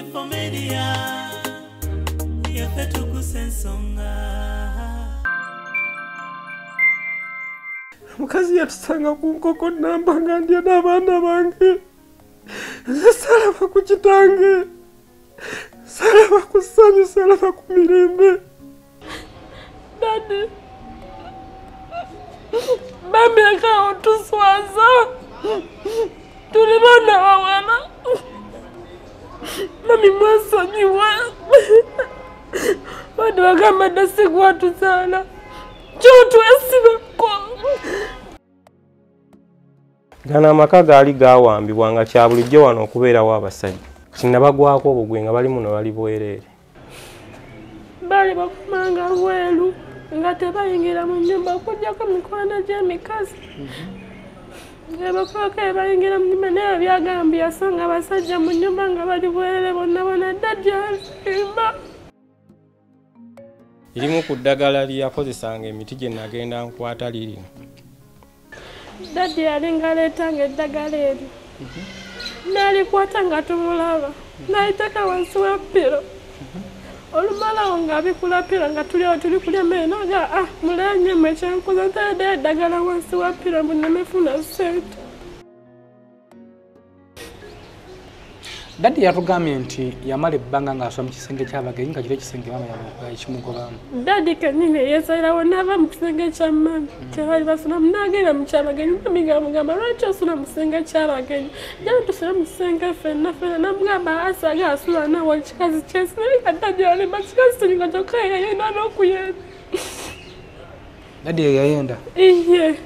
Infomedia yafetu kusensonga mukazi yatusanga ku nkoko nambanga ndya n'abaana bange salaba ku kitange salaba ku ssanyu salaba ku mirembe Daddy Mami akawa tuswaza tulibana awana Mami mwasanyiwa Wadu wakama nasiku watu sana Chutu esibako Gana amaka gaali gaawambibwa nga kya bulijjo wano okubeerawo abasajja kinnabagwako obwo gwe nga bali muno bali bwereere Bali bakumanga welu nga tebayingira mu nnyumba okujjako mikwano gy'emikazi Bakoke bayingira mu nnyumba naye byagambye asanga abasajja mu nnyumba nga bali bwereere bonna bonna Daddy alimba irimu ku ddagala lyakozesanga emiti gye nagenda nkwata lirino Daddy alinga letanga eddagala eryo n'alikwata nga tumulaba n'aliteka wansi w'eppiro olumalawo ng'abikula ppiro nga tuli kulya mmere noga mulenye mmwe kyenkuza ntadde eddagala wansi wa ppiro mbu nemefuna ssente Daddy yatugambye nti yamala ebbanga ng'asoma mu kisenge ky'abagenyi nga kiri ekisenge maama yakimugobamu. Daddy kennyini yeesayirawo n'ava mu kisenge kya mami kyebali basulamu n'agenda mu ky'abagenyi mami ng'amugamba lwaki osula mu kisenge ky'abagenyi jana tusula mu kisenge ffenna n'amugamba asaga asula nawo ekikazi kyesi naye nga Daddy alimba kikazi kiringa kyokka yayenda n'okuyenda Daddy yayenda? Iye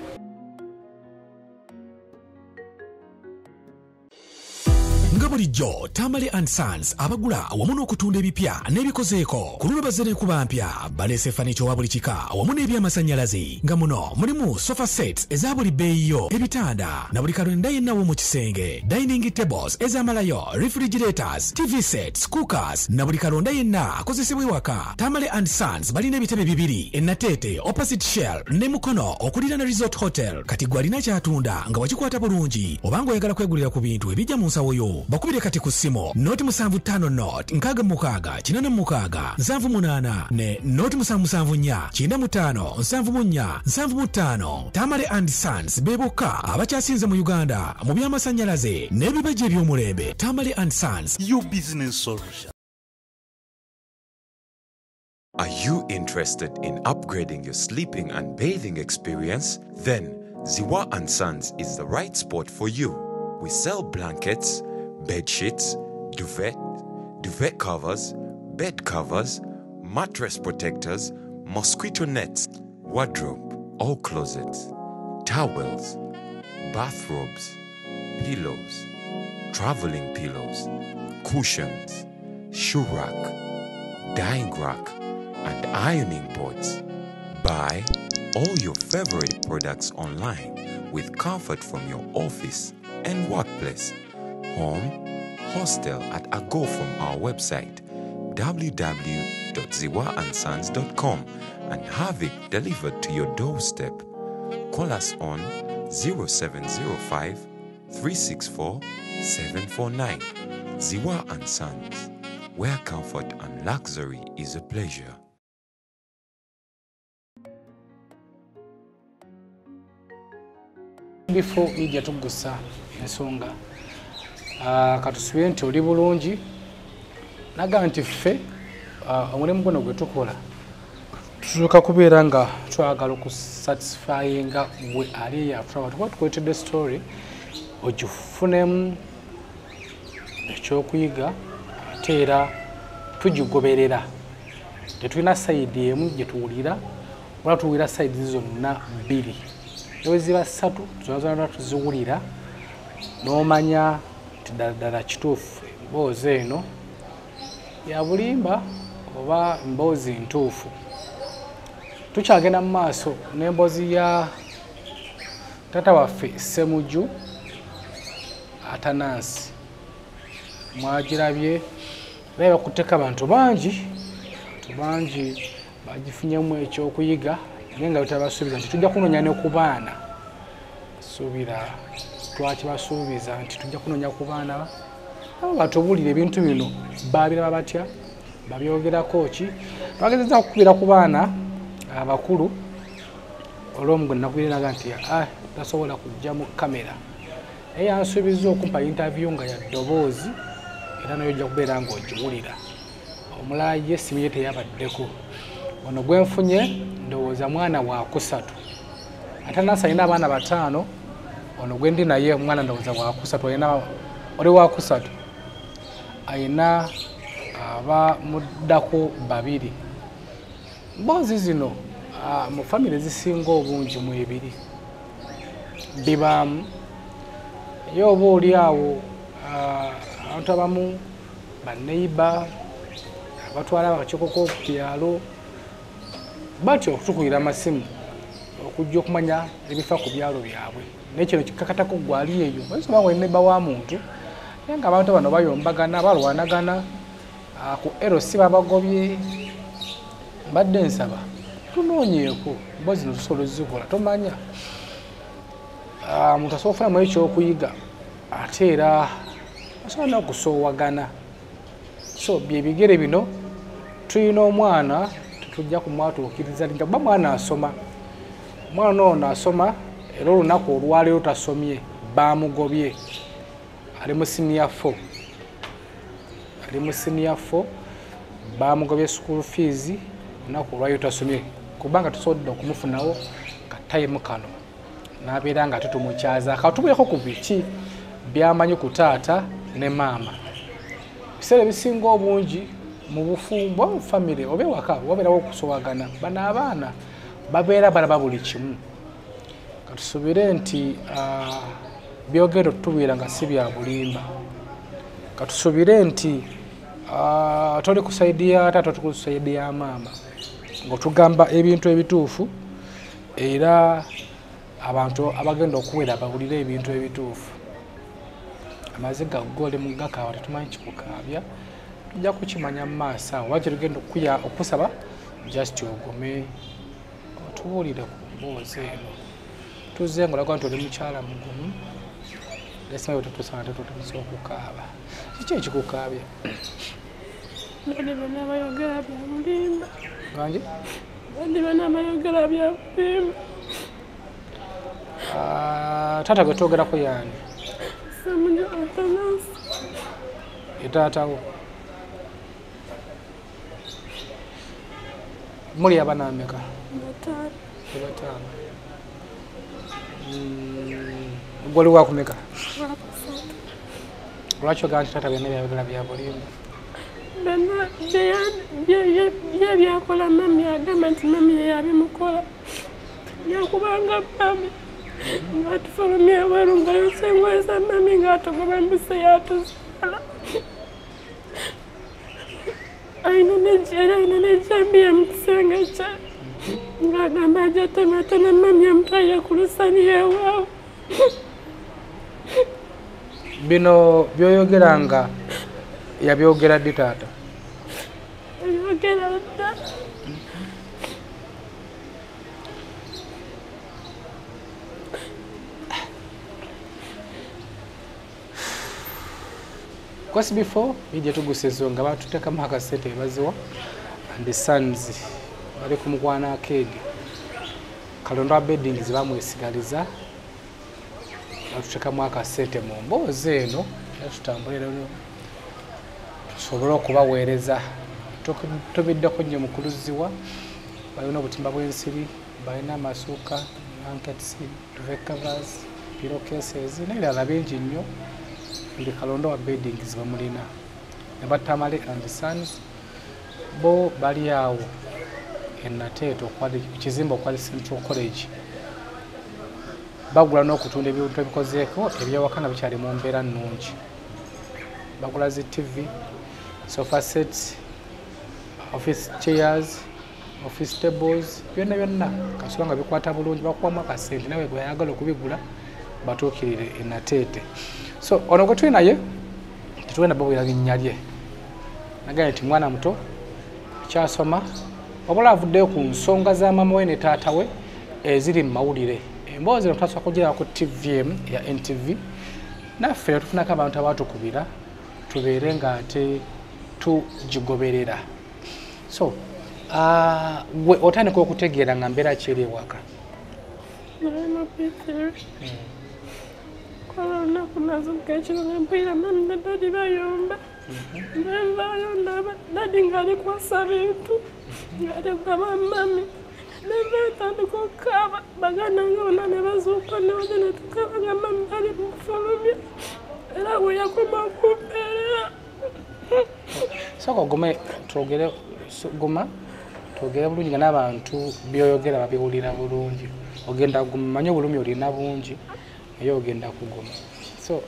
Bulijjo Tamale and Sons abagula awamu n'okutunda ebipya n'ebikozeeko ku luno bazere kuba mpya baleese fanicho wa buli kika awamu n'ebyamasanyalaze nga muno mulimu sofa sets eza buli bbeeyiyo ebitanda na buli kalonda yennawo mu kisenge dining tables ez'amalayo refrigerators TV sets cookers na buli kalonda yenna akozesebwa ewaka Tamale and Sons balina ebitebe bibiri ennateete opposite shell ne mukono okuliraana resort hotel kati gwe alina kyatunda nga wakikwata bulungi obanga oyagala kwegulira ku bintu ebijja mu nsawo yo bakubire kati ku ssimu noti 75 not nkaga mukaga kinana mukaga 78 ne noti 774 95 74 75 Tamale and Sons beboka abakyasinze mu Uganda mu by'amasanyalaze n'ebibajje by'omulembe Tamale and Sons your business solution. Are you interested in upgrading your sleeping and bathing experience? Then Ziwa and Sons is the right spot for you. We sell blankets, bed sheets, duvet covers, bed covers, mattress protectors, mosquito nets, wardrobe, all closets, towels, bathrobes, pillows, traveling pillows, cushions, shoe rack, dyeing rack, and ironing boards. Buy all your favorite products online with comfort from your office and workplace, home, hostel at a go from our website www.ziwaansons.com and have it delivered to your doorstep. Call us on 0705 364 749. Ziwa and Sons, where comfort and luxury is a pleasure. Before ijja tugusa ensonga katusubire nti oli bulungi naga nti ffe omulimu guno gwe tukola tusoboka kubeera nga twagala okusatisfyinga gwe ali yatulaba tukuba tukwetedde story ogifunemu ekyokuyiga ate era tugigoberera tetulina sayidi emu gye tuwulira wala tuwulira sayidi zonna bbiri ewe ziba ssatu zonazona tuziwulira n'omanya nti ddala kituufu emboozi eno ya bulimba oba mboozi ntuufu tukyagenda mu maaso n'emboozi ya taata waffe Ssemujju Atanansi mwagirabye baye bakutteko abantu bangi bagifunyemu ekyokuyiga naye nga tutabasuubiza nti tujja kunoonya ne ku baana suubira twakibasuubiza nti tujja kunoonya ku baana abo batubulira ebintu bino babiraba batya babyogerako ki bagezeza okukubira ku baana abakulu olw'omugwe nakubiriraga nti tasobola kujja mu kamera naye yansuubiza okumpa interview nga ya ddoboozi era nayo ojja kubeera ng'ogiwulira omulala ye simu ye teyabaddeko ono gwenfunye ndowooza mwana wa kusatu ate nasi alina abaana 5 ono gwendi naye omwana ndowooza wa kusatu oli wa kusatu ayina abamuddako 2 mboozi zino mu famire zisinga obungi mu 2 bibaamu ye oba oli awo abantu abamu baneiba abatwala abakikoko ku byalo batyo okutukulira amasimu okujja okumanya ebifa ku byalo byabwe naye kino kikakatako gwali eyo oyinza oba neiba wa muntu naye nga abantu bano bayombagana balwanagana ku erosi babagobye mbadde nsaba tunoonyeeko mbozi zino tusobola ozikola tomanya omuntu asobola okufunamu ekyokuyiga ate era asobola n'okusoowagana so byebigere bino tulina omwana tetujja kumwatuukiriza linga kuba mwana asoma omwana ono asoma era olunaku olwaleero tasomye bamugobye ali mu senior 4 bamugobye school fees olunaku olwaleero tasomye kubanga tusobodde okumufunawo katayemu kano n'abeera nga tutumukyaza akatubuleko ku biki byamanyi ku taata ne maama biseera ebisinga obungi mu bufumbo mu famire oba ewaka wabeerawo okusobagana bano abaana babeera balaba buli kimu katusuubire nti byogero tutubiira nga si bya bulimba katusuubire nti toli ku saidi ya taata tuli ku saidi ya maama ng'otugamba ebintu ebituufu era abantu abagenda okuwera bawulire ebintu ebituufu amaziga gole mugakawa tetumanyi kikukaabya tujja kukimanya mu maaso awo lwaki tugenda okusaba just ogome otubuulire ku mboozi eno tuzze nga olaga nti oli mukyala mugumu lesimayo tetusana tetutumiza okukaaba kiki ekikukaabya bandi bana abayogera bya bulimba gangi bandi bana abayogera bya bulimba taata gwe twogerako yaani samuja atanasi etaatawo muli abaana ameka batano gwoli wakumeka lwaki ogaa nti taata byonna byayogera bya bulimba bana byakola mami agamba nti mami yeyabimukola yakubanga mami ngatufulumye ebweru nga yosengweza mami ngatogoba mbise yatuzala ayina nejambi yamukisenge kye ngagamba ajatonatona mami yamutwaire ku lusani ewaawo bino byoyogera nga yabyogera ddi taata yogera dda kwasi before bijja tugusezo nga batuteekamu akasente ebaziwa and the sons bali ku mukwana akedi kalonda bedding zibamwesigaliza batuteekamu akasente mu mboozi eno tutambulira tusobole okubaweereza tubiddeko nnyo mukuluziwa balina obutimba bw'ensiri balina amasuuka blankets duvet covers pillow cases n'ebirala bingi nnyo ndi kalonda wa bedding zibamulina ne batamale and sons bo bali awo enateeto kizimba okwali Central College bagula n'okutunda ebintu ebikozeeko ebyawakana bikyali mu mbeera nnungi bagula zi TV sofa sets office chairs office tables byonna kasula nga bikwata bulungi bakuwamu akasente nawe gwe ayagala okubigula batuukirire enateete so ono gwe tuli naye tetugenda babwira linnya lye nagambye nti mwana muto kyasoma wabula avuddeyo ku nsonga za maama we ne taata we eziri mu mawulire emboozi eno twasobola kugira ku TVM ya NTV naffe tufunako abantu abatukubira tubeere nga ate tugigoberera. So gwe otandika okutegeera nga mbeera ki eri ewaka? Kola olunaku nazuukuka ekiro ne mpulira mami ne dadi bayomba. Nenvaayo ndaba dadi ng'ali kwasa bintu ng'ali kugaba mami. Nenvaayo tandika okukaaba baganda nga bonna ne bazuukuka ne bajja ne tukaaba nga mami ali mufulumya era bwe yakoma kumpeerera. Sooka gume twogere bulungi nga n'abantu by'oyogera babiwulira bulungi. Ogenda gumanye obulumi olina bungi naye ogenda kuguma. So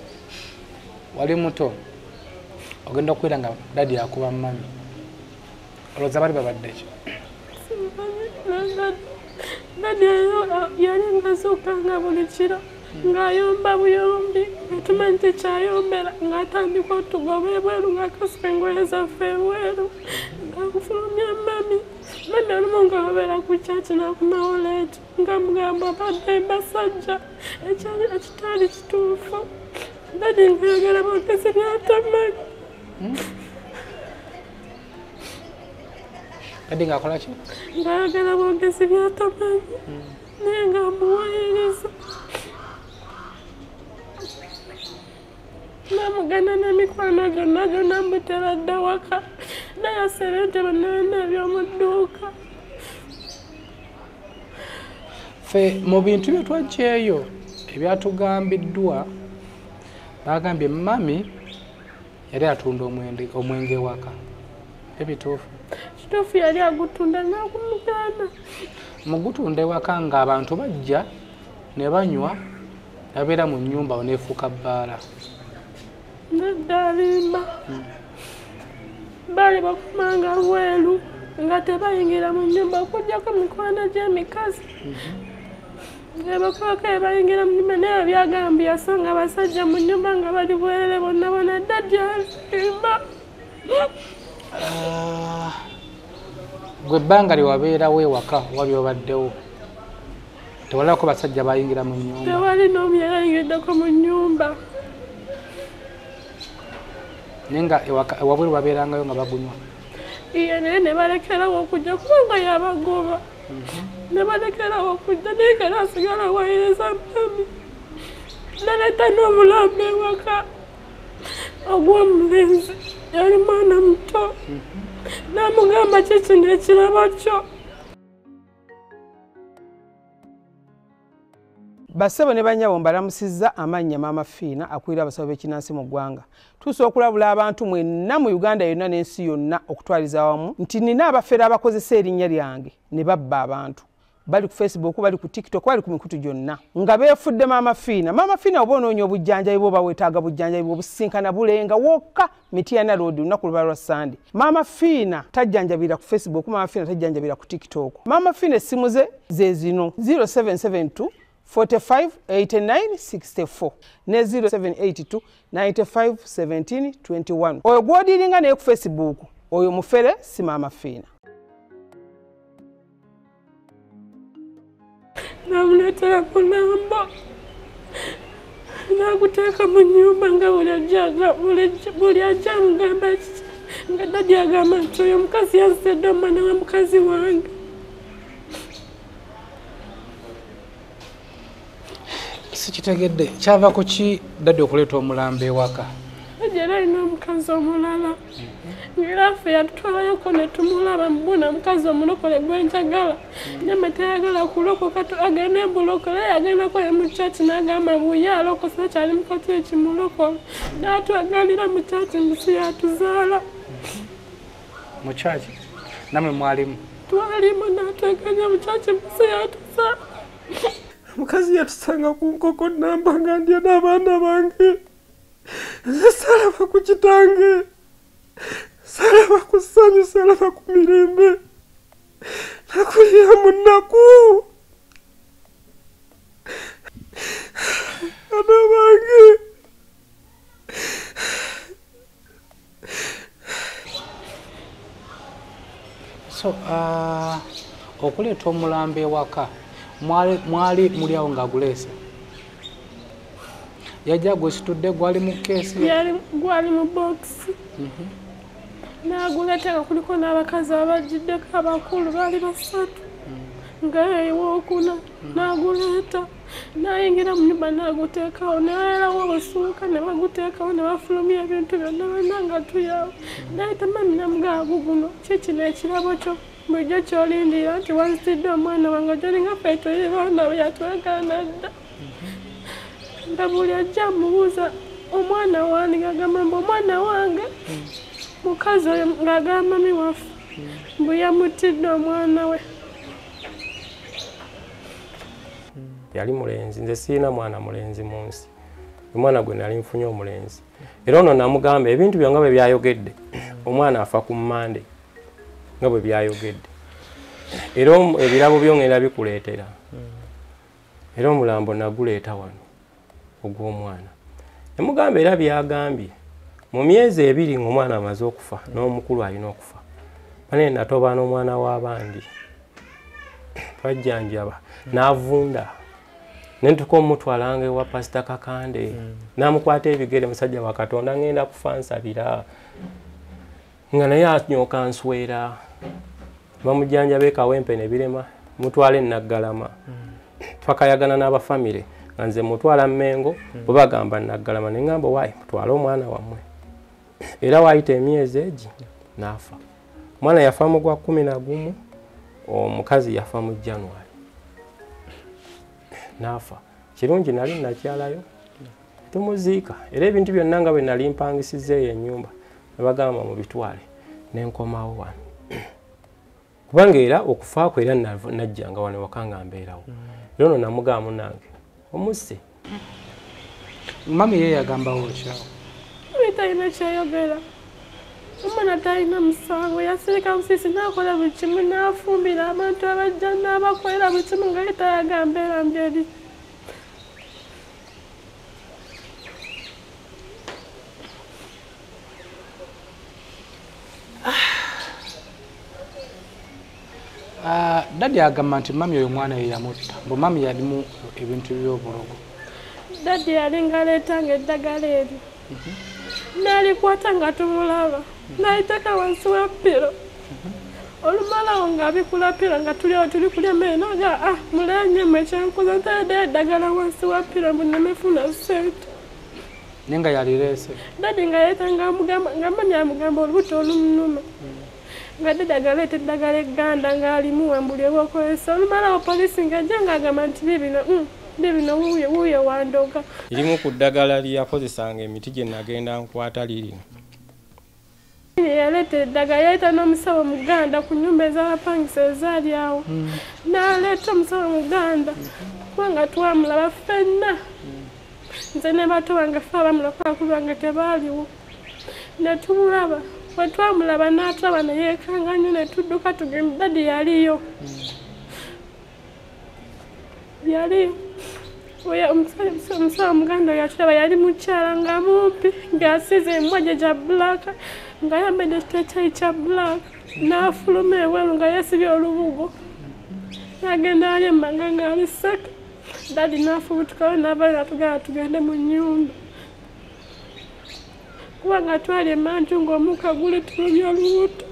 wali muto ogenda okuwera nga dadi akuba mami. Olowooza bali babadde ki? Dadi yali ngazuukanga buli kiro ng'ayomba buyombi nga nti kyayombera ng'atandika otugoba ebweru ng'akasuka engoye zaffe ebweru ng'akufulumya mami. Mami olumu ng'abeera ku kyaki n'akomawo leeti ng'amugamba badde basajja ekitaali kituufu. Dadi ng'ayagala bogezi by'atamanyi. Dadi ng'akola ki? Ng'ayagala bogezi by'atamanyi naye ng'amuwayiriza. Namugana n'emikwano gyonna mbutera dda waka naye asebente bonna eby'omu dduuka. Ffe mu bintu bye twajjaeyo ebyatugambiddwa bagambye mami yali atunda omwenge waka. Ebituufu? Kituufu yali agutunda n'akumugana. Mu gutunda ewaka ng'abantu bajja ne banywa yabeera mu nnyumba oneefuuka bbaala. Nedda alimba. Baali bakumanga bweru nga tebayingira mu nnyumba okuggyako mikwano gy'emikazi. Bakoka ebayingira mu nnyumba naye byagambye yasanga abasajja mu nnyumba nga bali bwerere bonna dadi alimba. Gwe ebbanga lye wabeerawo ewaka oba byobaddewo tewalako basajja bayingira mu nnyumba? Tewali n'omu yayingiddeko mu nnyumba. Naye nga ewabweru babeerangayo nga bagunywa? Iye naye ne balekerawo okujja kubanga yabagoba. Ne balekerawo okujja naye kera asigala awayiriza mami. Naleeta n'obulambe ewaka ogw'omulenzi yali mwana muto. N'amugamba kikino ekirabo kyo. Bassebo ne bannyabo mbalamusizza amannya Maama Fiina akulira abasawo b'ekinnansi mu ggwanga. Tusobola okulabula abantu mwenna mu Uganda yonna n'ensi yonna okutwaliza awamu nti nina abafere abakozesa erinnya lyange ne babba abantu. Bali ku Facebook, bali ku TikTok, bali ku mikutu gyonna nga beefudde Maama Fiina. Maama Fiina oba onoonya obujjanjabi bwo bawetaaga bujjanjabi obusisinkana bulenga wokka Mityana Road olunaku luba lwa Sunday. Maama Fiina tajjanjabira ku Facebook, Maama Fiina tajjanjabira ku TikTok. Maama Fiina essimu ze zino 0772 45 89 64 ne 0782 95 17 21. Oyo gw'odiiringa naye ku Facebook oyo mufere si Maama Fiina. Namuleetera mulambo n'aguteeka mu nnyumba nga buli ajja amugamba nga dadi agamba nti oyo omukazi yansedde omwana wa mukazi wange. Sikitegedde kyava ku ki dadi okuleeta omulambo ewaka? Dadi era alina omukazi omulala ng'era ffe yatutwalayoko ne tumulaba mbuna omukazi omulokole gwenjagala nyama tayagala kulokoka agenda embulokole yagendako ye mu kyaki n'agamba buye alokose kyali mukati ekimulokole n'atwagalira mu kyaki nsi yatuzaala. Mu kyaki? Namwe mwalimu? Twalimu n'atweganya mu kyaki nsi yatuzaala. Mukazi yatusanga ku nkoko namba nga ndya n'abaana bange. Salaba ku kitange. Salaba ku ssanyu, salaba ku mirembe. Nakulira mu nnaku. Abaana bange. So, okuleeta omulambo ewaka mwali muli awo ng'aguleese? yajja gwesitudde gwali mu keesi gwali mu box naguleetanga kuliko n'abakazi abagiddeko abakulu baali basatu nga ewookuna naguleeta nayingira mu nyumba naguteekawo naerawo obusuuka ne baguteekawo ne bafulumya ebintu byonna bonna nga tuyawo nayita mami namugaagu guno kikino ekirabo kyo bulijjo kyolindira nti wanzitidde omwana wange gyolinga feetoye baana bwe yatwagana dda nga buli ajja mubuuza omwana wange ngagamba mbu omwana wange mukazi oyo ng'agamba mami waffe mbu yamutidde omwana we yali mulenzi nze sirina mwana mulenzi mu nsi omwana gwe nali nfunye omulenzi era ono namugamba ebintu byo nga bwe byayogedde omwana afa ku mmande nga bwe byayogedde era ebirabo byo ngenda bikuleetera era omulambo naguleeta wano ogw'omwana nemugamba era byagambye mu myezi 2 ng'omwana amaze okufa n'omukulu alina okufa bane natoba n'omwana w'abandi twajjanjaba n'avunda nentuko omutwalanga ewa pasita Kakande namukwata ebigere musajja wa Katonda ngenda kufa nsabira nga naye anyoka nswera bamujjanjabe kawempe ne birema mutwale Naggalama twakayagana n'abafamire nga nze mutwala Mmengo bwe bagamba Naggalama ne ngamba waayi mutwale omwana wammwe era waayita emyezi egi n'afa omwana yafa mu gwa 11 omukazi yafa mu January nafa kirungi nali nakyalayo tumuziika era ebintu byonna nga bwe nali mpangisizeeyo ennyumba nebagamba mu bitwale nenkomawo wano kubanga era okufa kwe era najjanga wano ewaka nga mbeerawo era ono namugamba munange omusse mami ye yagambawo kyawo talina kyayogera omwana talina musango yasirika musisi nakola buli kimu nafumbira abantu abajja n'abakolera buli kimu nga ye tayagamba era mbyeri dadi agamba nti mami oyo mwana ye yamutta mbu mami yalimu ebintu by'obulogo dadi yalinga aleetanga eddagala eryo nalikwata nga tumulaba nayiteka wansi wa ppiro olumalawo ng'abikula ppiro nga tuliawo tuli kulya mmere naga mulenyemu ekyenkuza ntayeddeyo eddagala wansi wa ppiro mbu nemefuna sente naye nga yalireese dadi nga yeetanga nga mami amugamba olubuto olumunuma nga dadi agaleeta eddagala egganda ng'alimuwa mbuli ebwokozesa olumalawo polisi ng'ajja ng'agamba nti bibino wuuyo wandoga irimu ku ddagala lyakozesanga emiti gye nagenda nkwata lirino yaleeta eddagala yaleeta n'omusawo muganda ku nnyumba ez'abapangisa ezaali awo n'aleeta omusawo muganda kubanga twamulaba ffenna nze ne bato bange fe abamulaba kubanga tebaaliwo ne tumulaba bwe twamulaba n'atulaba ne yeekanga nnyo ne tudduka tugenda dadi yaliyo omusawo muganda oyo atulaba yali mukyala nga mumpi ng'asize emwajja gya bbulaaka nga yambadde ekiteeteeyi kya bbulaaka n'afuluma eweru nga yeesibye olubugo n'agenda ali emmanga ng'aliseka dadi n'afubutukawo n'abaali natugenda tugende mu nnyumba kubanga twali emanju ng'omuka guli tulumya olubuto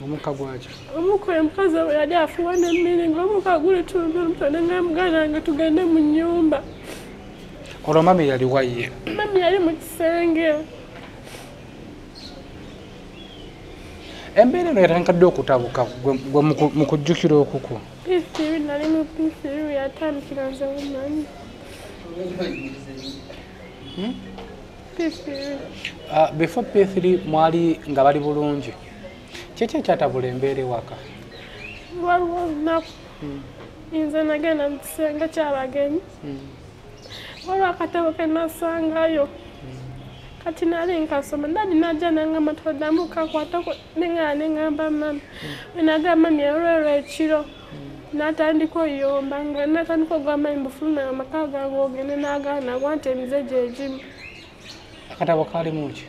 omuka gwaki omuka oyo mukazi we yali afuwa n'emmere ng'omuka guli tulumya olubuto nenga muganda nga tugende mu nnyumba olwo mami yali waye mami yali mu kisenge embeera eno yatandikadde okutabuka gwe mu kujjukira okuku P3 nali mu P3 yatandikira nze wumanyi P3 before P3 mwali nga bali bulungi kiki ekyatabula embeera ewaka waliwo olunaku nze nagenda mu kisenge ky'abagenyi waliwo akatabo ke nasangayo kati nali nkasoma dadi najja nangamba toddamu kakwatako neŋŋamba mami we nagamba mami olwolwo ekiro n'atandika oyomba nga natandika ogamba mbufuluma amaka gange ogende n'agaana nagwa nti emize gye gimu akatabo kalimu ki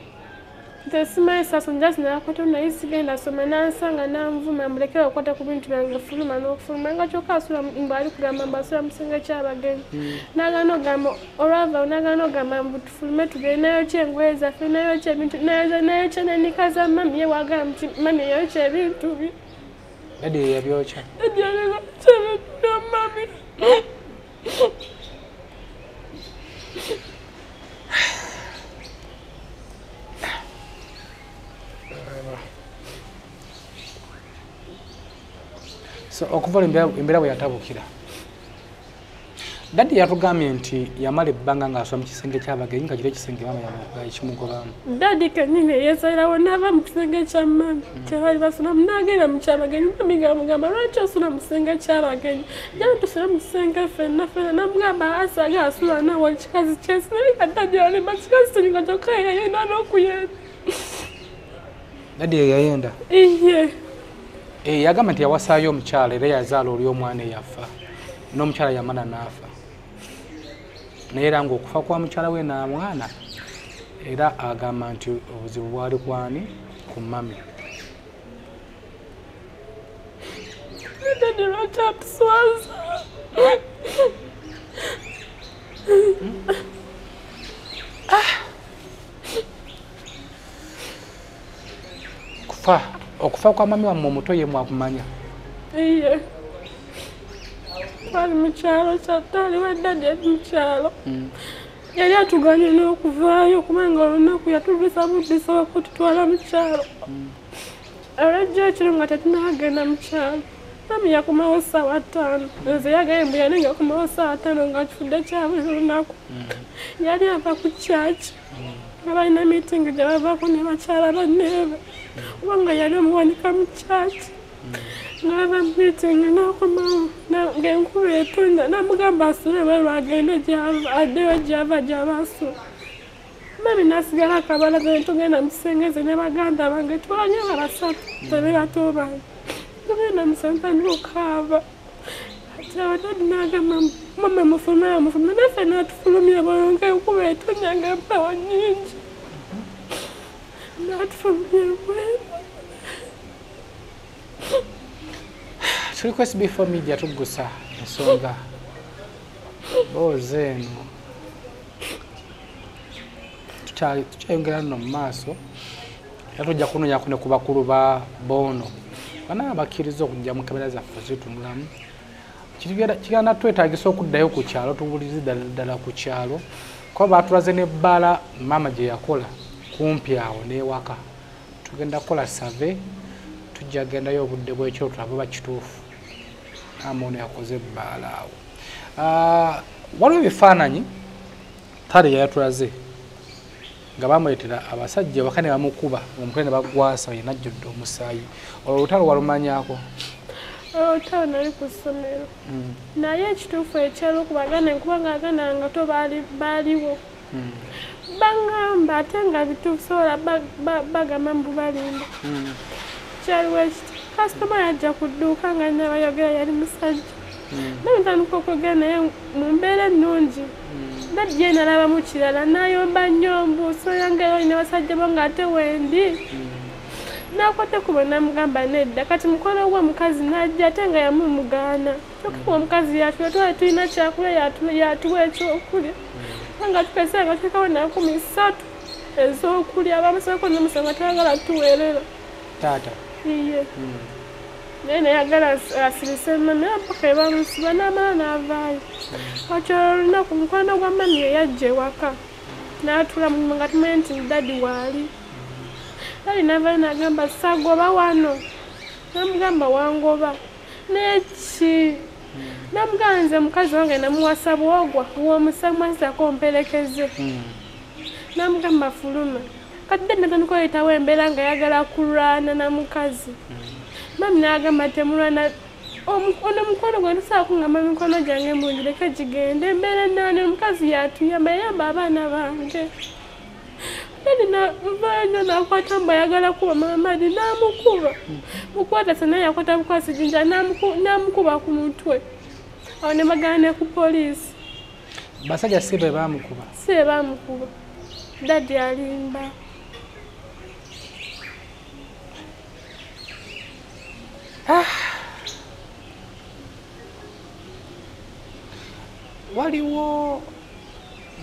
Simanyi sasa njasi nakwata nayisi genda asoma nansanga nanvuma mbulekera okukwata ku bintu byange fuluma n'okufuluma nga kyokka asula mbali kugamba mbasula musinga ky'abagenyi nagana ogamba olwava nagana ogamba mbu tufulume tugende nayo kyengoye zaffe nayo kyebintu nayo kyenenika za mami ye wagamba nti mami eyo kyebintu bi Dadi yabyokya Dadi yalega kyebintu bya mami So okuvala embeera bwe yatabukira Dadi yatugambye nti yamala ebbanga ng'asoma mu kisenge ky'abagenyi nga kiri ekisenge mama yakimugobamu Dadi kenyine yeesalawo n'ava mu kisenge kya mami kyebali basulamu n'agenda mu ky'abagenyi mami ng'amugamba lwaki osula mu kisenge ky'abagenyi jana tusula mu kisenge ffenna namugamba asaga asula nawo kikazi kyesi naye nga Dadi alemba kikazi kiringa kyokka yayenda n'okuyenda Dadi yayenda iye yagamba nti yawasaayo omukyala era yazaala oli omwana eyafa n'omukyala yamana n'afa naye era ng'okufa kwa mukyala we n'amwana era agamba nti obuzibu bwali kwani ku mami Dadi lwaki atuswaza okufa kwa mami wammwe omuto ye mwakumanya iye twali mu kyalo kyatali we Dadi yali mu kyalo yali atuganye n'okuvaayo kubanga olunaku yatuddusa buddisa wakututwala mu kyalo olwajja ekiro nga tetunagenda mu kyalo mami yakomawo ssaawa 5 nze yagaye mbu yali ngakomawo ssaawa 5 nga kifudde kyabuli olunaku yali ava ku kyaki nga balina miitingi gye bavaako ne bakyala banneebe kubanga yali omuwanika mu kyaki nga bava mu miitingi n'akomawo ng'enkuba etonda namugamba asule bwe lwagende addeyo gy'ava gy'abaasula mami n'asigala akabalaga ne tugenda mu kisengeze ne baganda bange twalanyaba basatu tebe bato bange tugenda mu sentandikaava ati awo Dadi n'agamba mama mufulume naffe n'atufulumya bolonga enkuba etonnya ng'empawo nnyingi n'atufulumya bwemu Request before media tugusa ensonga boozi eno tukyayongera nno mu maaso era tujja kunoonyako ne ku bakulu ba boono bana abakkiriza okujja mu kamera zaffe zitunulamu kigenda twetaagisa okuddayo ku kyalo tubulize ddala ku kyalo kuba baatulaze n'ebbaala maama gye yakola kumpi awo n'ewaka tugenda kukola save tujja gendayo obudde bw'ekiro tulabe bakituufu amono yakoze ebbaala awo waliwo ebifaananyi tale yayatulaze nga bamuleetera abasajja waka ne bamukuba omutwe ne bagwasa yena ajjudde omusaayi olwo olutalo walumanyako olutalo nali ku ssomero naye ekituufu ekyalo okubagana enkuba ngaagananga to baaliwo baŋŋamba ate nga bituufu sobola bagamba mbu balimba kyaliwo ekiti kasitoma yajja ku dduuka nga nabayogera yali musajja namitandika okwogera naye mu mbeera ennungi Dadi ye nalaba mu kirala nayomba nnyo mbuuso yange olina basajja bo ng'ate wendi nakwata kuba namugamba nedda kati mukono gwe omukazi najja ate nga yamumugaana kyokka omukazi yatula twali tulina kyakulya yatuwa ekyokulya nga tukese nga tuteekawo na 13 ez'okulya abamusako nomusanga tayagala tuweerera taata iye naye nayagala asirise mami apaka ebamusiba n'amala n'avaayo wakyo olunaku mukwano gwa mami yeyajja ewaka n'atula nga tumanyi nti Dadi waali Dadi n'avaayo n'agamba sagoba wano namugamba wangoba neki namugamba nze mukazi wange namuwasa bwogwa w'omusamwazako mperekeze namugamba fuluma kati Dadi natandika oyitawo embeera nga yagala kulwana na mukazi mami n'agamba temulwana ono mukwano gwe ntusobola kungamba mikono gyange mulungi leka gigende embeera ennaani omukazi yatuyamba yayamba abaana bange Dadi navaayo nnyo n'akwata mbu ayagala kuba Mamadi n'amukuba mukwata se naye yakwata bukwasi jinja n'amukuba ku mutwe awo ne bagana ne ku poliisi basajja si be baamukuba si be baamukuba Dadi alimba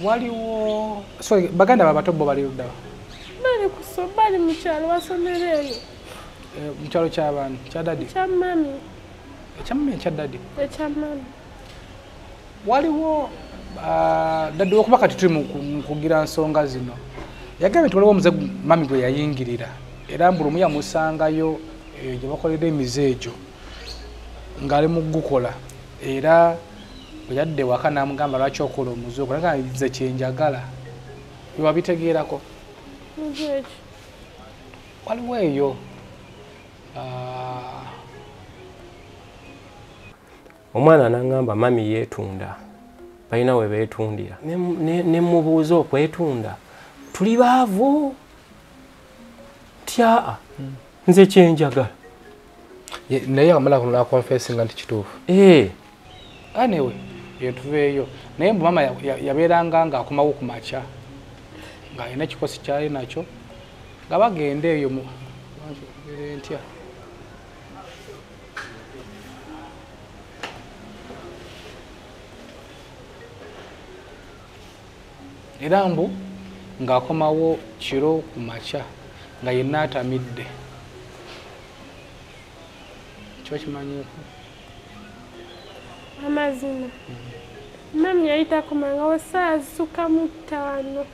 waliwo sorry baganda babato bo bali ludda bali kusobali mu kyalo wasomereyo mu kyalo ky'abaana kya dadi kya mami kya dadi ekya mami waliwo dadi okuba kati tuli mu kugira nsonga zino yagambye nti waliwo omuze mami gwe yayingirira era mbulumu yamusangayo gye bakolera emize egyo ng'ali mu gukola era bwe yadde waka n'amugamba lwaki okola omuze ogwo naga nze kyenjagala wabitegeerako muzeeki waliwo eyo omwana n'angamba mami yeetunda balina we beetundira ne mubuuza okwetunda tuli baavu tyaa nze kyenjagala naye amala kuno nakonfesinga nti kituufu anewe yetuveeyo naye mbu mama yabeeranga ng'akomawo ku makya ng'alina ekikosi kyali nakyo nga bagenda eyo mubeere ntya era mbu ng'akomawo kiro ku makya nga yenna atamidde kyo kimanyiiko amazima mami yayitakomangawo saa zisuka mu 5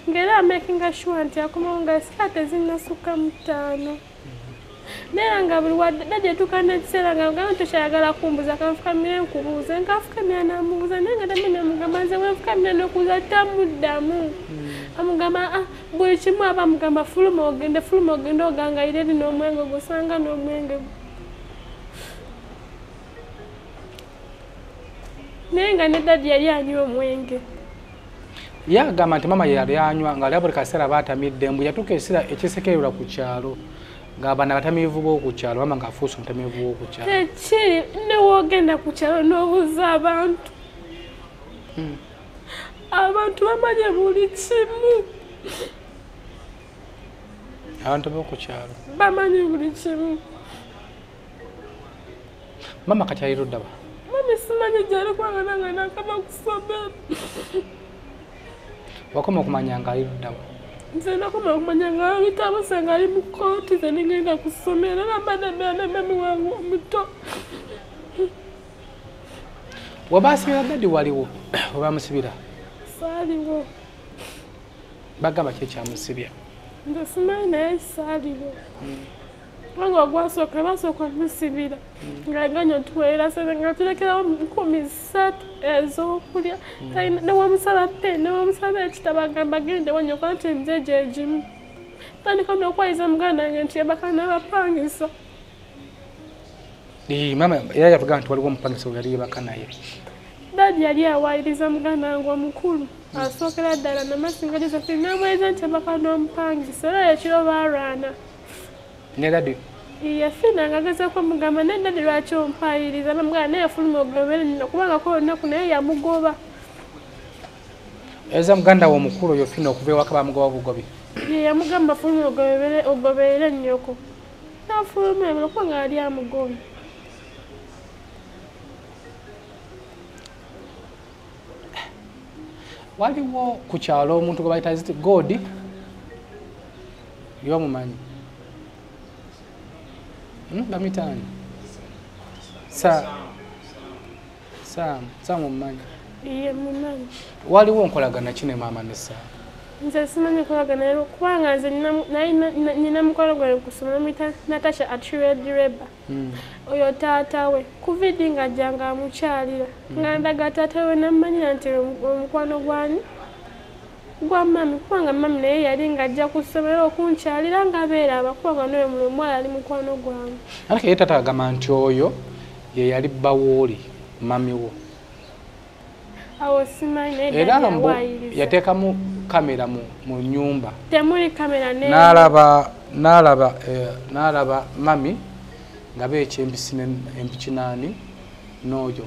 ng'era amakinga sure nti akomawo nga sikaate zinasuka mu 5 naye nga buli wadde gyetuuka n'ekiseera nga mugamba tokyayagala kumbuza kanfukamire nkubuuze nkafukamira namubuuza naye nga tambi namugamba nze wenfukamira n'okubuuza tamuddamu amugamba buli kimu aba amugamba fuluma ogende ogangayire eri n'omwenge ogusanga n'omwenge naye nga ne dadi yali anywa omwenge yagamba nti mama yali anywa nga ali buli kaseera baatamidde mbu yatuuka ekiseera ekisekererwa ku kyalo ng'abaana batamiivu b'oku kyalo mama ng'afuusa omutamiivu b'oku kyalo tekiri newoogenda ku kyalo n'obuuza abantu bamanye buli kimu abantu b'oku kyalo bamanyi buli kimu mama kati ali ludda ba mami simanyi gyali kubanga nange nakaba kusomera wakoma okumanya ng'ali ludda ba nze nakoma okumanya nga bitabo se nga ali mu kooti ze nigenda kusomera nambadde ne mami wange omuto webaasibira dadi waliwo webamusibira saaliwo bagamba ki ekyamusibya nze simanyi naye saaliwo kubanga ogwasooka basooka musibira ng'aganya otuweerera sente nga tulekerawo 3 ez'okulya newamusaba pe newamusaba ekitabo agamba gende wanyokola nti emize gyegimu tandika n'okwayiza muganda wange nti yabaka n'abapangisa mama era yatugaa nti waliwo omupangisa we yali yebaka naye dadi yali awaayiriza muganda wange omukulu asookera ddala namasinga josephine namweyiza nti yabaka n'omupangisa era ekiro baarwana ne dadi yafina ngagezako mugamba naye dadi lwaki ompaayiriza namugamba naye fuluma ogobere nina kubanga ko olunaku naye yamugoba eza muganda we omukulu oyo fina okuva ewaka bamugoba bugobi ye yamugamba fuluma ogoberere nnyoko nafuluma ebiro kubanga yali amugobye waliwo ku kyalo omuntu gwe bayita ziti godi yomumanyi bamitani Sam mumanyi iye mumanyi waliwo nkolagana kine maama ne Sam nze simanyi kolagana ero kubanga nze nina mukwano gwange kusoma mwita Natasha Atiredireba oyo taata we kuvidi nga jjanga amukyalira nga ndaga taata we namanyira nti omukwano gwani gwa mami kubanga mami naye yali nga ajja kusomera okunkyalira nga abeera abakubanga noyo mulomwala ali mukwano gwange aleke ye taata agamba nti oyo ye yali bawooli mami wo awo simanyi naye era mbu yateekamu kamera mu nnyumba temuli kamera n'alaba mami nga beekya empikinaani n'oyo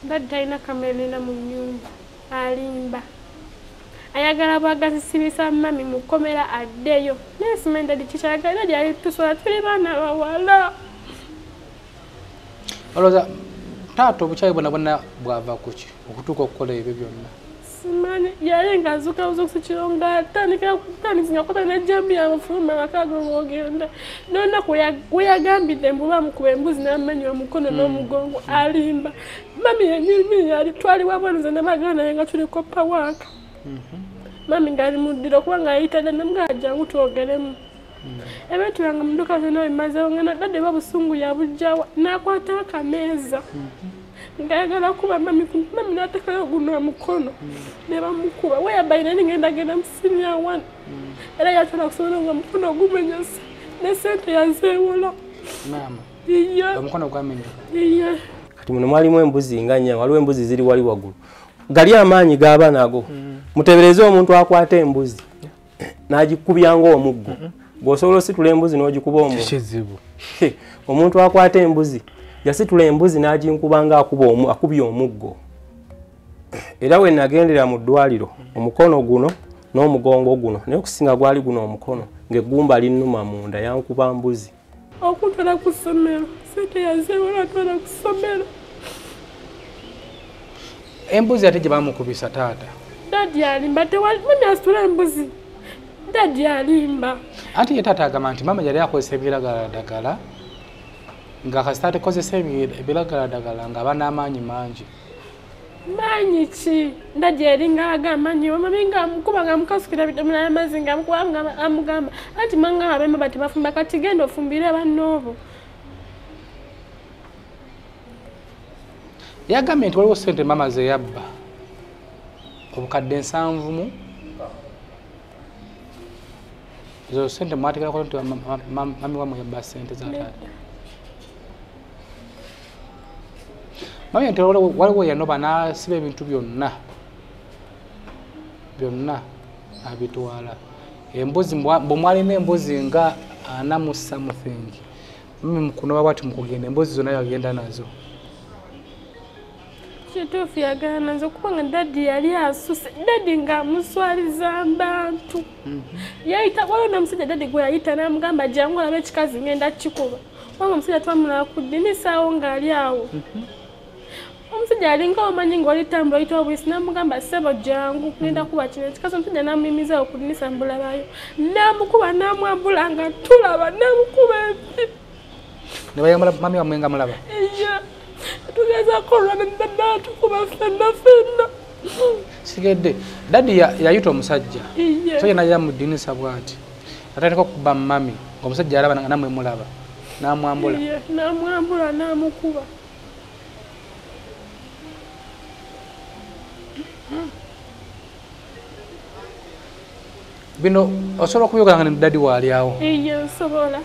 dadi talina kamera nena mu nnyumba alimba ayagala bwagasisibisa mami mu kkomera addeyo naye simanyi dadi kikyagala dadi ali tuswala tuli baana bawala olowooza taata obukyayi bwonna bwava kuki okutuuka okukola ebyo byonna simanyi yali ng'azuuka buzuukusikiro ng'atandika kota nejjambi yamufuluma akaaga ng'ogenda n'olunaku we yagambidde mbuba mukuba embuzi n'amannyo omukono n'omugongo alimba mami yenyini yali twali waboneza nabagana naye nga tuli koppa waaka mami ng'ali muddiro kuba ng'ayitadde namugajjangu twogeremu ebintu byange mu dduuka byonna bimazeewo nga nadadde babusungu yabujjawa n'akwata akameeza ngayagala kuba mami n'atekayo guno omukono ne bamukuba we yabayina ngenda musimya wano era yatwala kusobola nga mukono ogumenyese ne sente yazeewola maama iya omukono gwamenyeka iya kati muno mwalimu embuzi nga nnya waliwo embuzi ziri wali waggulu gali amaanyi gaba nago mutebereze omuntu akwata embuzi n'agikubyanga omuggo bw'osobola ositula embuzi n'ogikuba omuggo kizibu omuntu akwata embuzi yasitula embuzi n'aginkubanga akubye omuggo era we nagendera mu ddwaliro omukono guno n'omugongo guno naye okusinga gwali guno omukono ng'eggumba linnuma munda yankuba mbuzi okuntwala ku ssomero sente yazeewola atwala ku ssomero embuzi ate gye bamukubisa taata dadi alimba mami asitula embuzi dadi alimba anti ye taata agamba nti mama yali akozesa ebiragaladagala nga kasita atekozesa ebiragaladagala nga ban'amaanyi mangi manyi ki dadi eringa agamba nyiwe mami ngamukuba nga mukasukira bidomola y'amazzi ngamukuba amugamba anti mangamba bemba bati bafumba kati genda ofumbire bannoobo yagambye nti waliwo sente mama ze yabba obukadde 7 ezo sente mwategerako nti mami wamwe yabba sente za taata mami nti waliwo yanoba n'asiba ebintu byonna abitwala embuzi bwe mwalina embuzi nga 40 something mami mukunoba bwati mukugenda embuzi zonna yagenda nazo kituufu yagala nazo kuba nga dadi yali asuse dadi ng'amuswaliza abantu yayita waliwo n'omusajja dadi gwe yayita n'amugamba jangu olabe ekikazi ngenda kikuba kubanga omusajja twamulaba ku ddinisaawo ng'ali awo omusajja alinga omanyi nga walitambula oyita obuyisi n'amugamba ssebo jangu ngenda kuba kino ekikazi omusajja n'amuyimizaawo ku ddinisa mbulabayo n'amukuba n'amwambula nga tulaba n'amukuba empi ne bayambula mami wamwe nga mulaba tugeza kolwa nenda tukuba fenna sigedde dadi yayita omusajja so yena ya mudinisa bwati atateko kuba mami omusajja alaba namwe mulaba namwambula namukuba bino osobola kubyogera nga ne dadi waali awo nsobola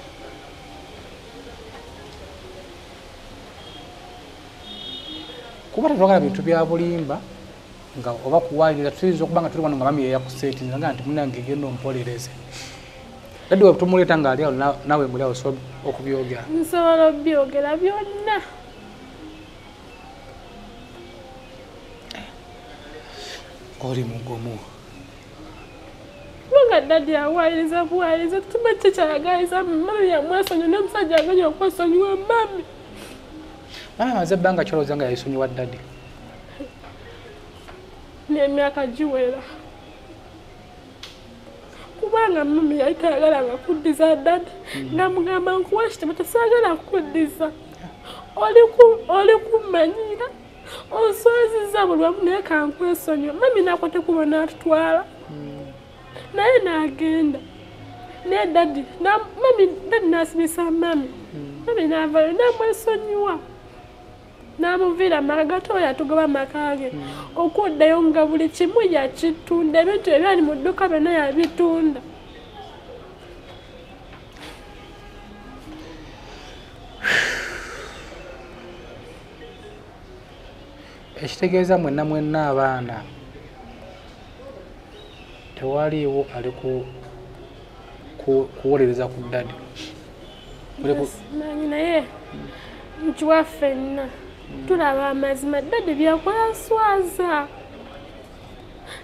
kuba tetwagala bintu bya bulimba nga oba kuwaliriza tuyinza okuba nga tuli wano nga mami yeyakusetinga nga nti munange genda ompolereze dadi we tumuleeta ng'ali awo nawe muli awo osobola okubyogera nsobola obyogera byonna oli mugumu kubanga dadi awaliriza buwaliriza tutuba kyekyayagaliza mami yamwesonyiwa n'omusajja aganya okwesonyiwa mami mami amaze ebbanga kyolowooza nga yayisonyiwa dadi n'emyaka giwera kubanga mami yali tayagalanga kuddiza dadi ng'amugamba nkuwa kitabo tasaagala kuddiza oli kumanyira onswaziza buli wamu naye kankwesonyiwa mami nakwate kuba n'atutwala naye n'agenda naye dadi n'asibisa mami n'avayo n'amwesonyiwa n'amuviira amaka gate oyo atugoba amaka ge okuddayo nga buli kimu yakitunda ebintu ebyali mu dduuka byonna yabitunda ekitegeeza mwenna abaana tewaliiwo ali kuwolereza ku dadi manyi naye nkiwa ffenna tulaba amazima dadi byakwaswaza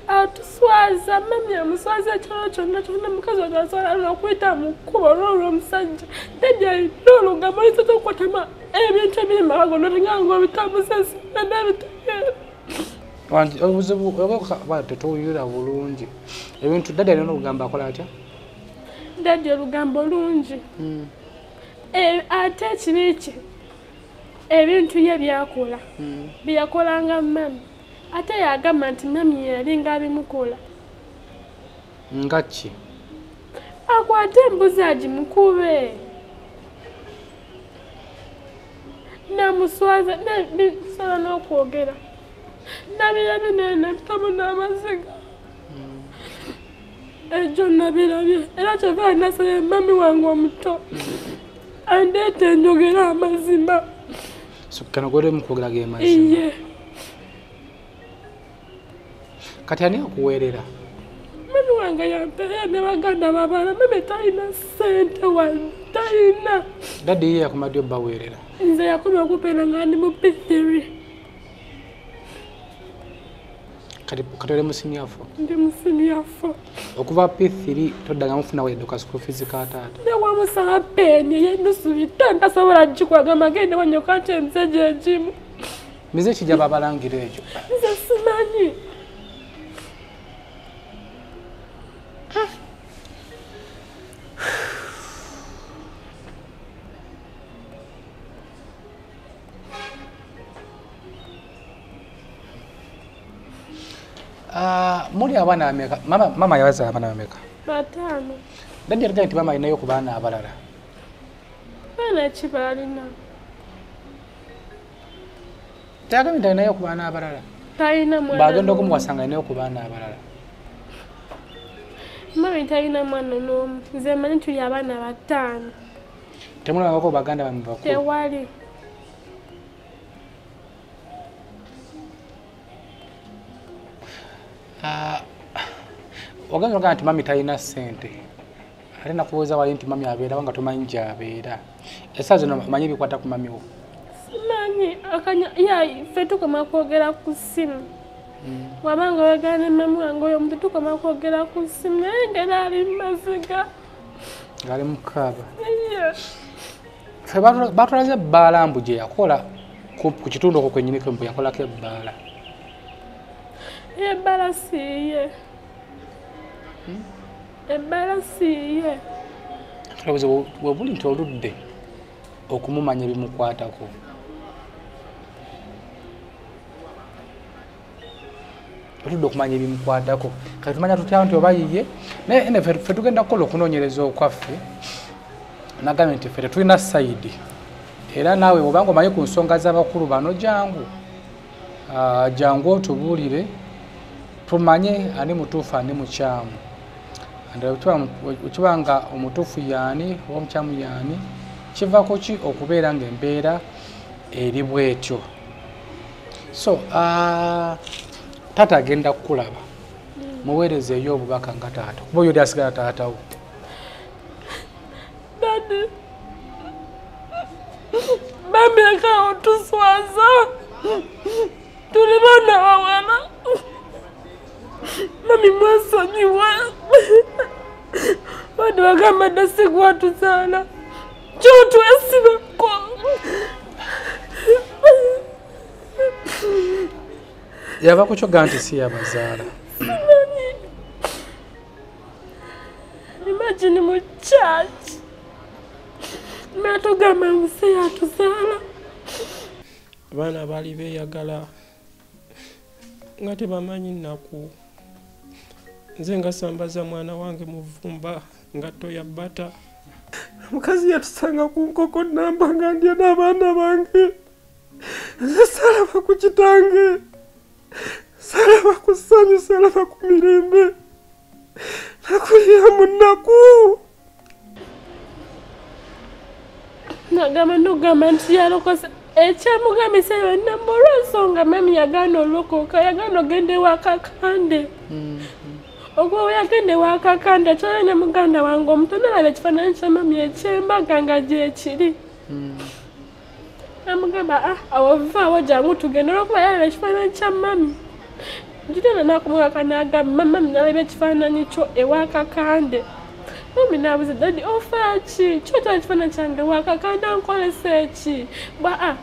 atuswaza mami amuswaza ekyalo kyonna kyonna mukazi atwasala n'okuyita mu kkubo olw'omusajja Daddy alina olugambo luyinza okukwatamu ebintu ebiri mu maka gonna nganga obitambuza n'ebitegeera obuzibu oba tetowulira bulungi ebintu Daddy alina olugambo akola atya Daddy olugambo lungi ate ekibi kye ebintu ye byakola byakolanga mami ate yagamba nti mami yalinga abimukola nga ki akwate embuzi agimukube namuswaza bisala n'okwogera nabirabye nebitamu n'amaziga ejo nabirabye era kyova nasabye mami wange omuto andeete njogera amazima kano gole mukwogera ge mazima iye kati ani akuweerera mami wange yampeera ne baganda babala mami talina ssente talina Daddy ye yakumadde obbaweerera nze yakoma okupeera nga ndi mu P3 kati oli musinyafu ndi musinyafu okuva P3 toddaga mufuna wedduka school fees ka taata newamusala peeni yenusu bitano tasobola gikwagamba gende wanyoka nti emize gyegimu mize kijaba abalangira ekyo nze simanyi muli abaana bameka mama yabaza abaana bameka 5 Daddy yatugamba nti mama alinayo ku baana abalala baana ki balina tagami nti alinayo ku baana abalala talina mwana bagenda okumuwasanga alinayo ku baana abalala mami talina mwana n'omu nze manyi tuli abaana 5 temulabako baganda bammwe bakulu tewali ogamba nti mami talina ssente ate nakubuuza wali nti mami abeera nga tomanyi gy'abeera essaawa zino manyi ebikwata ku mami wo simanyi ffe tukoma kwogera ku ssimu wabanga oyagala ne mami wange oyo omuntu tukoma kwogera ku ssimu naye ngera ali mumaziga ng'ali mukaaba ffe batulaze ebbaala mbu gye yakola ku kitundu okwo kwennyini kwe mbu yakolako ebbaala ebbala siiye ebbala siiye tulabuze webuli nti oludde okumumanya ebimukwatako oludde okumanya ebimukwatako kati tumanya tutya nti oba yiye naye ffe tugenda kukola okunoonyereza okwaffe nagambye nti ffe tetulina sayidi era naawe obanga omanyi ku nsonga z'abakulu bano jangu otubuulire tumanye ani mutuufu ani mukyamu okiba nga omutuufu yaani oba omukyamu yaani kivako ki okubeera ng'embeera eri bwetyo so taata agenda kukulaba muweerezeeyo obubaka nga taata kuba oyo oli asigala taatawo Daddy mami akawo tuswaza tuli baana bawala mami mwasonyiwa badi bagamba dasigwa tuzaala kyotwesibako yava ku kyoga nti si yabazaala imagine mu church natugamba muse yatuzaala abaana baali beeyagala nga tebamanyi nnaku nze nga sambaza mwana wange muvumba ngatto ya bbata omukazi yatusanga ku nkoko namba nga ndya n'abaana bange nze salaba ku kitange salaba ku ssanyu salaba ku mirembe nakulira mu nnaku nagamba nogamba nti yalokosa ekyamugambisa yonna olw'ensonga mami yagaana olokoka yagaana ogenda ewakakande okuba yagenda ewakakande akyala ne muganda wange omuto nalaba ekifaananyi kya mami ekyembaga nga gyekiri namugamba awo vaawo jangu tugenda olwokuba yalaba ekifaananyi kya mami njitana nakumwaka n'agamba mama nalabye ekifaananyi kyo ewa Kakande. Mami nabuze dadi ofa ki kyotala ekifaananyi kyange ewa Kakande nkolese ki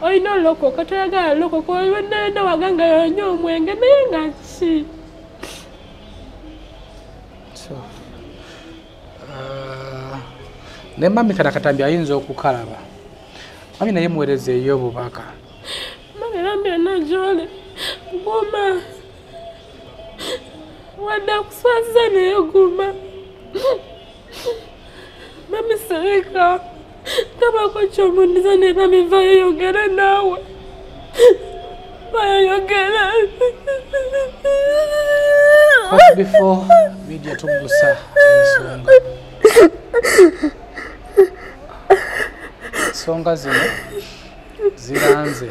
olina oloko katoyagala loko kolwenna waganga yonyo omwenge naye nga ki ne mami Katambi ayinza okukalaba. Mami naye muweerezeeyo obubaka. Mami era byonna gy'oli guma wadde akuswaziza naye guma. Mami sereka tabako kyomundiza ne mami vayo yogere naawe vayo yogere. Before media tugusa ensonga. Songa zino ziranze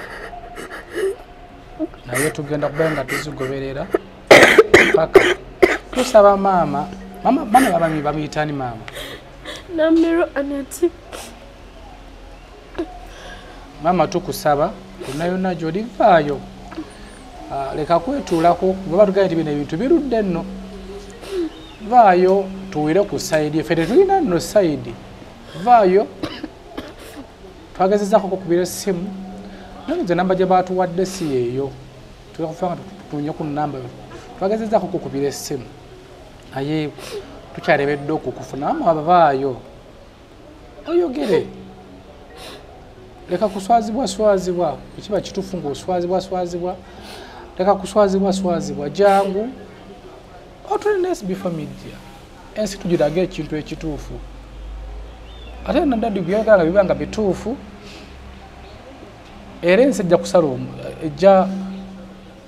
naye tugenda kubenga tuzigoberera paka tusaba mama bamuyitani mama Namiro Aneti. Mama tukusaba yonna gy'oli vaayo leka kwetuulako bweba tugenda nti bino ebintu birudde nno vaayo tuwire ku sayidi effe tetulina nno sayidi vaayo twagezezako okukubira essimu naye namba gye baatuwadde si yeeyo tukufanga tutunye ku namba twagezezako okukubira essimu naye tukyalebedde okukufuna amavaayo oyogere leka kuswazibwa ekiba kitufu ng'oswazibwa leka kuswazibwa jangu otulina SB4 Media ensi tugiraga ekintu ekituufu ate nadadi byoganga bibanga bituufu era ensi ejja kusala ejja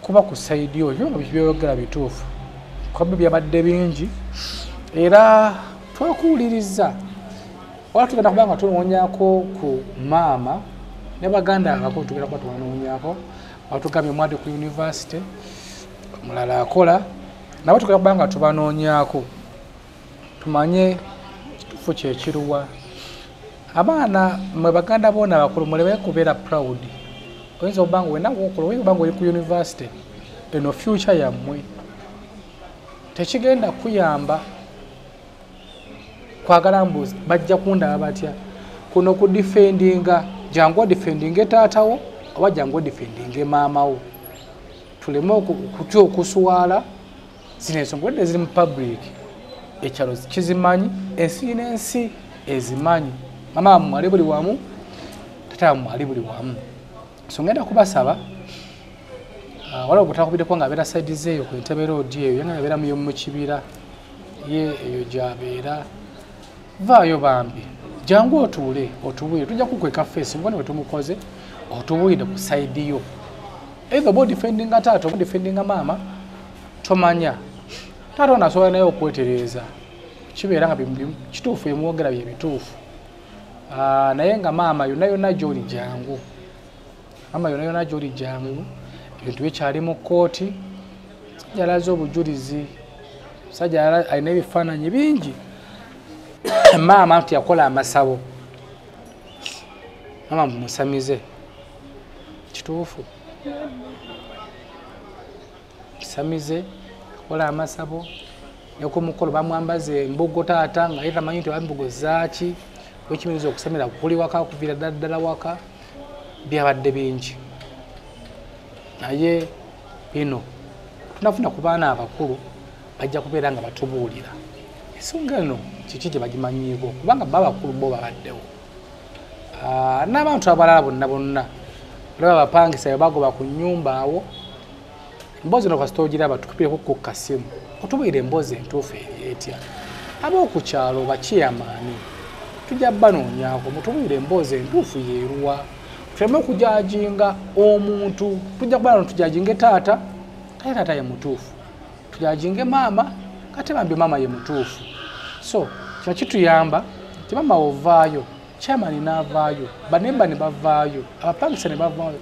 kuba ku saidi oyo byogera bituufu kwabe byabadde bingi era twakuwuliriza wala tugenda kubanga tunoonyako ku maama ne baganda ngako tugenda kuba tunoonyako watugambye mwadi ku university omulala akola nabo tugenda kubanga tubanoonyako tumanye kituufu kyekiruwa abaana mwe baganda boona bakulu mulebe kubeera proud oyinza obanga wena wokola oyinza obanga oli ku university eno future yammwe tekigenda kuyamba kwagala mbuzi bajja kundaba batya kuno ku defendinga jangu odefendinga taatawo oba jangu odefendinga maamawo tuleme okusuwala zino ensonga wadde ziri mu public ekyalo kizimanyi ensi n'ensi ezimanyi mama mwali buli wamu tata mwali buli wamu so ngenda kubasaba wala obutakubireko nga abeera side zeeyo ku Entebbe Road eyo yanga abeera mu kibira ye eyo gy'abeera vaayo bambi jangu otubuulire tujja kukweka face ngone bwe tumukoze otubuulire ku side yo either bo defendinga taata oba defendinga mama tomanya taata onasobola naye okwetereeza kibeera nga kituufu emwogera bye bituufu naye nga maama yonna gy'oli jangu ebintu bikyali mu kkooti sajja alaze obujulizi sajja alina ebifaananyi bingi maama nti yakola amasabo maama mumusamize kituufu musamize yakola amasabo nekumukolo bamwambaza embugo taata nga tamanyi nti embugo zaaki wekimiriza okusamira kuli waka kuviira ddala waka byabadde bingi naye bino tunafuna ku baana abakulu bajja kubeera nga batubuulira ensonga eno kiki gye bagimanyiiko kubanga baba bakulu bo babaddewo n'abantu abalala bonna olaba bapangisa bwe bagoba ku nnyumba awo emboozi eno kasita ogiraba tukupireko ku kasimu otubuulire emboozi entuufu eri etya ab'okukyalo bakiyamaani tujja banoonyako mutubuulire emboozi entuufu yeeruwa tuleme okujajinga omuntu tujja kuba no tujajinge taata kale taata ye mutuufu tujajinge maama kate bambi maama ye mutuufu so kino kituyamba nti maama ovaayo chairman n'avaayo banemba ne bavaayo abapangisa ne bavaayo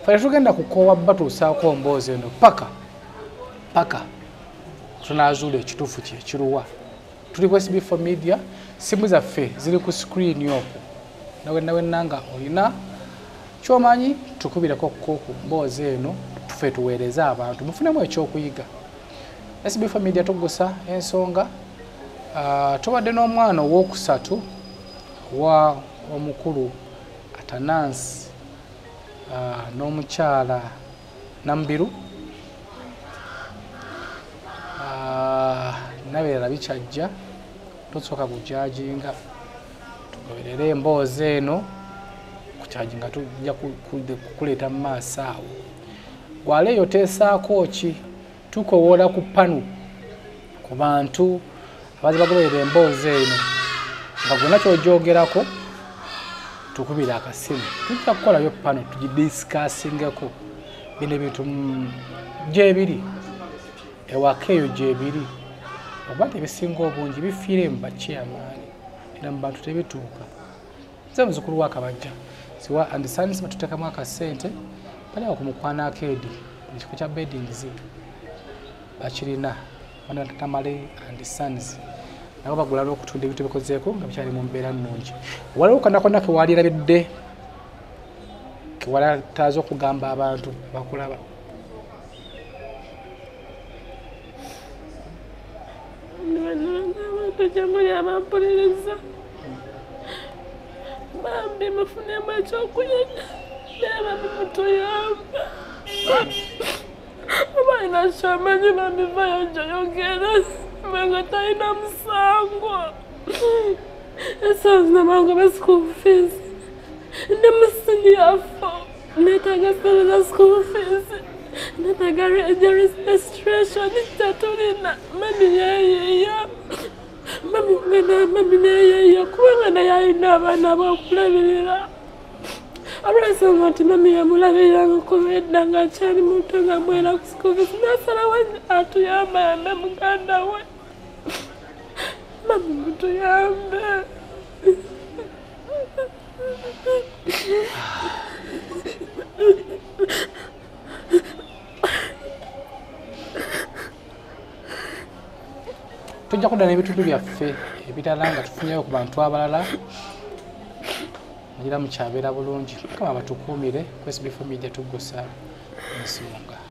fale tugenda kukoowa batuusaako mboozi eno paka tunaazuula ekituufu kyekiruwa tuli ku SB4 Media simu zaffe ziri ku screen okwo nawenna nga olina kyomanyi tukubireko ku mboozi eno tufe tuweereze abantu mufunemu ekyokuyiga SB Media tugusa ensonga tubadde n'omwana ow'okusatu wa omukulu Atanansi n'omukyala Nambiru nabeera bikyajja tosooka kujajinga tugoberere emboozi eno kukyajinga tujja kukuleeta mu maaso awo gwaleeyo teesaako ki tukowola ku panu ku bantu abazi bagoberera emboozi eno nga gwonna ky'ogyogerako tukubira akasimu tujja kukolayo pano tugidisikaasingeko bino ebintu gyebiri ewaka eyo gyebiri oba tebisinga obungi bifiire mu bakyamaani era mu bantu tebituuka nze muzukulu wa Kabajja siwa and Sons batuteekamu akasente bali awo ku Mukwana Arcade mu kifo kya beddings bakirina bana Tamale and Sons nabo bagula n'okutunda ebintu bikozeeko nga bikyali mu mbeera nnungi waliwo konna kewalirabidde kewalataza okugamba abantu bakulaba Jamhuri amampuliriza bambi mufunemu ekyokunyega neba mumutuyamba abaina kyamanyi bamivayo gyoyogera menga talina musango esanzina mangu ba school fees ne musini yafo netaga sala school fees netaga registration tatulina mami yeya mami ngana mami neyeya kubanga yalina abaana bokulabirira abasanga nti mami yamulabirira ngakubedda nga akyali muto nga mwera ku school fees nasalawo atuyamba yambe muganda we mami mutuyambe tujja kudda n'ebitundu byaffe ebirala nga tufunyeyo ku bantu abalala nagira mukyabeera bulungi mukama batukuumire ku SB Media tugusa ensonga